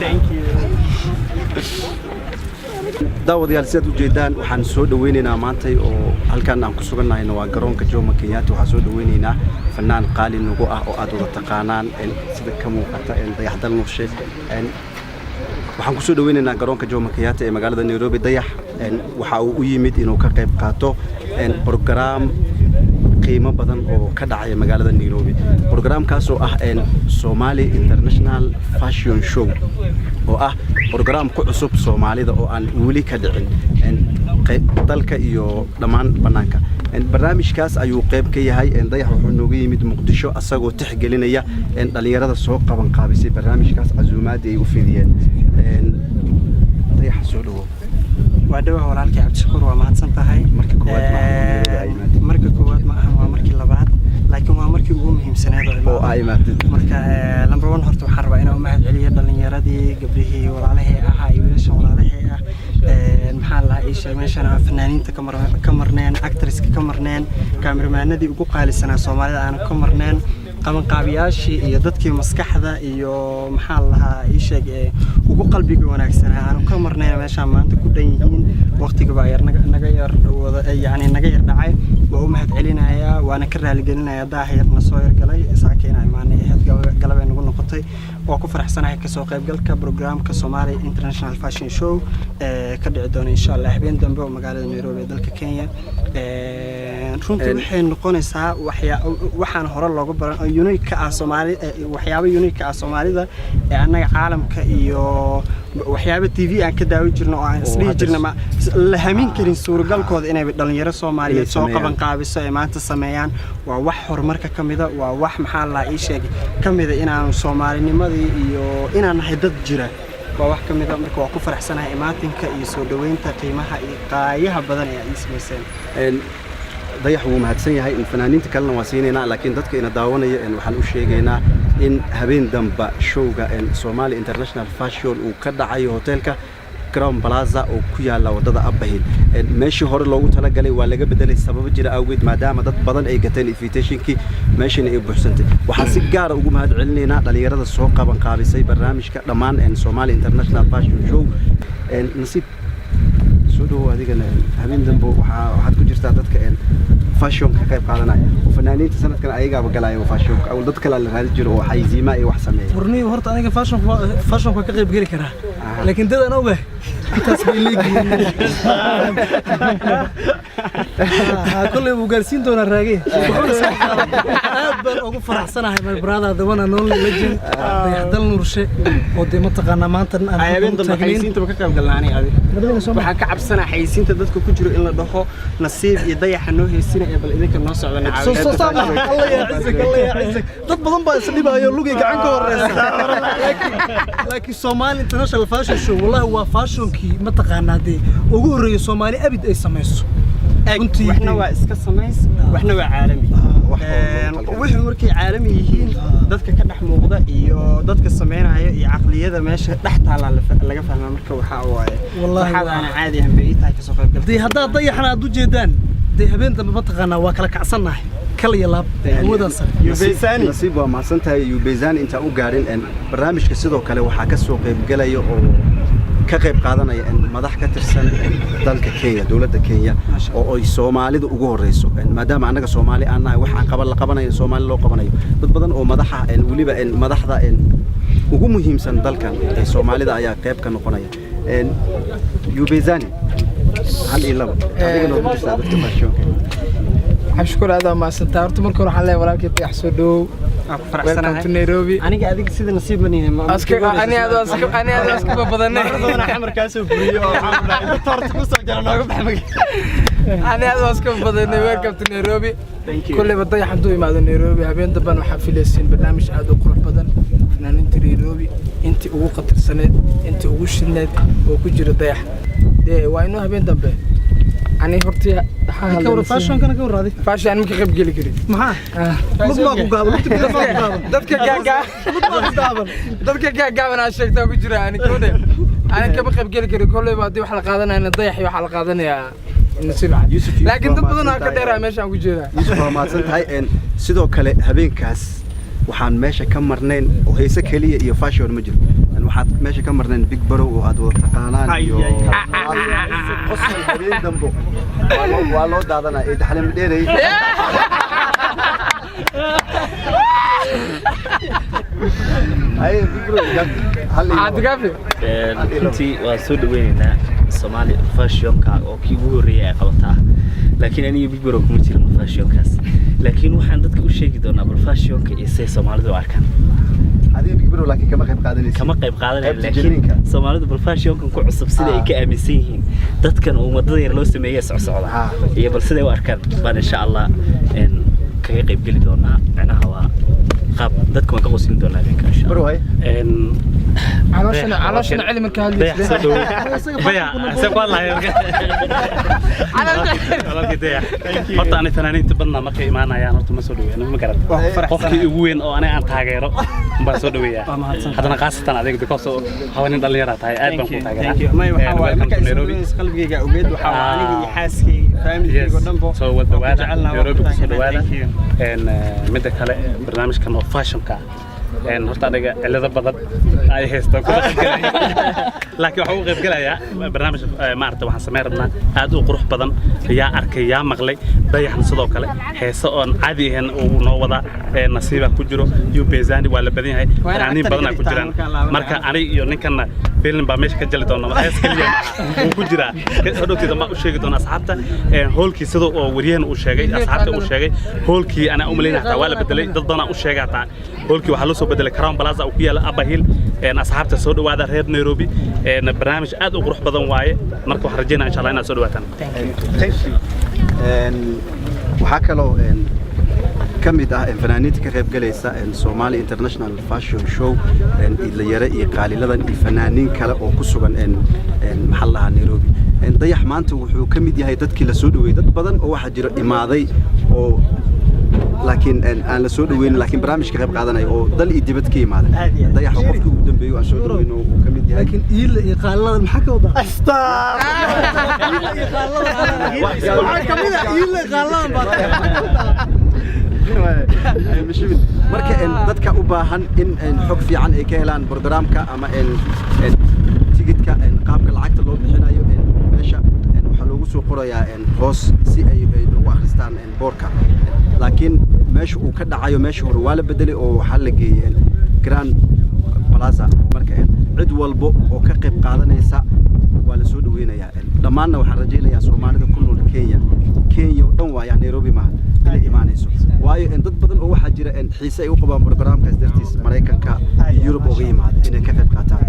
Thank you. daawadayaal sidaad u jeedaan waxaan soo dhaweynaynaa maantay oo halkan aan ku sugannahay waa garoonka Jomo Kenyatta waxaan soo dhaweynaynaa fanaan qaali nagu ah oo aad wada taqaanaan sida ka muuqata dayaxdal nuurshe waxaan ku soo dhaweynaynaa garoonka Jomo Kenyatta ee magaalada Nairobi dayax waxa uu u yimid inuu ka qayb qaato program qiimo badan oo ka dhacay magaalada Nairobi programkaas oo ah Somali International Fashion Show oo ah program ku cusub Soomaalida oo aan wali ka dhicin dalka iyo dhamaan banaanka barnaamijkaas ayuu qayb ka yahay dayax wuxuu nooga yimid Muqdisho asagoo tixgelinaya dhalinyarada soo qaban qaabisay barnaamijkaas casuumaad ay u fidiyeen dayax soo dhawo وادوه walaalkii Cabdishakuur waa mahadsan tahay markii koowaad ma aha waa markii labaad laakiin waa markii ugu muhiimsanayd oo ay maatid marka number 1 horta waxaan rabaa inaan u mahad celiyo dhalinyaradii gabdhihii walaalahii ahaa iyo wiilasha walaalahii ah maxaa la isheegay meeshan fanaaniinta ka marneen actress-ka ka marneen kaamiramanadii ugu qaalisanaa Soomaalida aan ka marneen qaban qaabiyaashii iyo dadkii maskaxda iyo maxaa la isheegay ugu qalbiga wanaagsan aan ka marneen meeshan maanta ku dhan yihiin waqtiga baa yar naga yar wada yaani naga yar dhacay waa u mahad celinayaa waana ka raali gelinayaa daahirna soo yar galay saakeena imaanay galab ay nagu noqotay oo ku faraxsanahay ka soo qayb galka programka Somali International Fashion Show ka dhici doona insha Allah habeen dambe oo magaalada Nairobi dalka Kenya runtii waxay noqonaysaa waxaan hore looga baran unique ah Soomaali waxyaabo unique ah Soomaalida ee anaga caalamka iyo waxyaabo TV aan ka daawi jirno oo aan isdhihi jirno ma la hamin karin suuragalkooda inay dhalinyaro Soomaaliyeed soo qaban qaabiso ee maanta sameeyaan waa wax horumarka kamida waa wax maxaa la ii sheegay kamida inaan Soomaalinimadii iyo inaan nahay dad jira waa wax kamida marka waa ku faraxsanahay imaatinka iyo soo dhaweynta qiimaha iyo qaayaha badan ee ay sameeyeen dayax wuu mahadsan yahay in fanaaniinta kalena waa siinayna laakiin dadka ina daawanaya waxaan u sheegaynaa in habeen damba showga Somali International Fashion uu ka dhacayo hotelka Crown Plaza oo ku yaala wadada Abahil meeshii hore loogu tala galay waa laga bedelay sabab jira awgeed maadaama dad badan ay gateen invitationkii meeshana ay buuxsantay waxaan si gaar ah ugu mahad celinaynaa dhalinyarada soo qaban qaabisay barnaamijka dhamaan Somali International Fashion Show nasiib soo dhawo adigana habeen dambe waxaad ku jirtaa dadka fashion ka qayb qaadanaya fanaaniinta sanadkan ayaga galaayo fashion aw dad kale la raadi jiro oo xayziima ay wax sameeyay warni horta aniga fashion ka qayb gali karaa laakiin dad aan ogahay intaas bay leeyihiin kullu uu gaarsiin doona raagay aad baan ugu faraxsanahay my brother the one and only legend dayaxdal nuurshe oo deema taqaana maanta aan habeen dambe xayziinta ka qayb galnaanay waxa ka cabsana xayziinta dadka ku jiro in la dhaho nasiib iyo dayaxa noo heesina bal idinka noo socdana Allah ya عزك dad badan baa isdhibayo lugi gacan ka horeysa laakiin Somali International Fashion Show wallahi waa fashionkii ma taqaanaade ugu horeeyay Soomaali abid ay sameeyso waxna waa iska sameys waxna waa caalami wixii markay caalami yihiin dadka ka dhex muuqda iyo dadka sameynaya iyo aqliyada meesha dhex taala laga fahmaa marka waxa waaye wallahi ana caadi ah bay tahay ka soo qayb galay hadaa dayaxna aad u jeedaan habeen dambe ma taqaanaa waa kala kacsanahay kala yalaab wadaas Yubeysani nasiib waa maasantahay Yubeysani inta u gaarin barnaamijka sidoo kale waxa ka soo qayb galay oo ka qayb qaadanaya madax ka tirsan dalka Kenya dawladda Kenya oo ay Soomaalida ugu horeyso maadaama anaga Soomaali aan nahay waxaan la qabanayo Soomaali loo qabanayo dad badan oo madaxa waliba madaxda ugu muhiimsan dalkan ee Soomaalida ayaa qayb ka noqonaya Yubeysani hal ilaba adigana oo jirta dadka fashion Cabdishakuur aad ma santaa horta marka hore waxaan leeyahay walaalkay Dayax soo dhow welcome to Nairobi aniga sida nasiib maniin ani aad badanay xamarka soo buriyo inta torta ku soo jara nooga baxmay ani aad badanay welcome to Nairobi kulli Dayax haduu imaado Nairobi habeen dambe waxaan filaysin barnaamij aad u qurux badan fanaaniinta Nairobi intii ugu qatarsaneed intii ugu shilneed oo ku jira Dayax waa inuu habeen dambe أنا هرتي كور فاشون كنا كور هذه فاشون أنا مكخب قلي كري ما ما قابل أنت كذا قابل دتك قابل أنا شيء تابي جرا أنا كده أنا كبخب قلي كري كله بعدي وحلقة هذا أنا ضيح وحلقة هذا يا نسيب لكن تبغون أكتر ماشي أقول جرا يوسف ما صنت هاي سيدو كله هبين كاس وحن ماشي كم مرنين وهي سكلية يفاشون مجرم waxaad meesha ka marneen Big Bro oo aad wada taqaanaan iyo qosol habeen dambo waa loo daadanaa ee xalim dheeray ay Big Bro عادقافي intii waa soo dhaweynaa Somali fashion ka oo kii ugu horeeyay qabataa laakiin aniga Big Bro kuma jirin fashion kaas laakiin waxaan dadka u sheegi doonaa bal fashion ka ee Soomaalidu arkaan هذه Big Bro laakiin kama qayb qaadanaysa kama qayb qaadanaysa laakiin Soomaalidu bal fashion kan ku cusub sida ay ka aaminsan yihiin dadkan oo wadada yar loo sameeyay socda iyo bal sida ay u arkaan baan insha Allah kaga qayb gali doonaa macnaha waa qaab dadku waan ka qosin doonaa insha Allah Bro hay علشان علم الكهل بيا سأقول الله horta ani fanaaniinta badna markay imaanayaan horta ma soo dhaweeyaan ma garan qofkii ugu weyn oo ani aan taageero baan soo dhaweeyaa hadana qaasatan adiga because haweenin dhalinyaro tahay aad baan ku taageeraa may waxa waaye marka Nairobi qalbigayga ogeed waxa aniga iyo xaaskay family-ga dhanbo soo wadawaada Nairobi ku soo dhawaada mid kale barnaamijkan oo fashion ka horta aniga cilada badan ay haysto laakiin waxa uu qayb galaya barnaamij maarta waxaan sameeynaa aad u qurux badan yaa arkay yaa maqlay dayaxna sidoo kale heeso oo caadi ahaan uu noo wada nasiiba ku jiro iyo beezani waa la badan yahay fanaaniin badan ku jiraan marka ani iyo ninkan film baa meesha ka jali doona hees kaliya uu ku jira hadhootida ma u sheegi doona asxaabta hoolkii sidoo oo wariyeen uu sheegay asxaabta uu sheegay hoolkii ana u maleynaa waa la bedelay dad badan u sheegay taa hoolkii waxa loo soo bedelay Crown Plaza oo ku yaala Upper Hill asxaabta soo dhawaada reer Nairobi barnaamij aad u qurux badan waaye marka waxaan rajaynayaa insha Allah inaad soo dhawaataan thank you waxa kaloo kamid ah fanaaniinta ka qayb galaysa Somali International Fashion Show ila yare iyo qaaliladan iyo fanaaniin kale oo ku sugan maxallaha Nairobi dayax maanta wuxuu kamid yahay dadkii la soo dhaweeyay dad badan oo waxa jira imaaday oo laakiin aan la soo dhaweyn laakiin barnaamijka qayb qaadanay oo dal iyo dibad ka imaaday dayax qofkii ugu dambeeyay aan soo dhaweyn oo kamid yahay laakiin iila iyo qaaladan maxaa ka wada astaaq waxa kamid ah iila qaaladan baa marka dadka u baahan in xog fiican ay ka helaan barnaamijka ama tigidhka qaabka lacagta loo bixinayo meesha waxa loogu soo qorayaa hoos si ay ugu akhristaan boorka laakiin meesha uu ka dhacayo meesha hore waa la bedelay oo waxa la geeyay Grand Plaza marka cid walbo oo ka qayb qaadanaysa waa la soo dhaweynayaa dhamaanna waxaan rajaynayaa Soomaalida ku nool Kenya oo dhan waa Nairobi ma inay imaanayso waayo dad badan oo waxa jira xiise ay u qabaan barnaamijkaas dartiis Mareykanka iyo Yurub oo yimaada inay ka qayb qaataan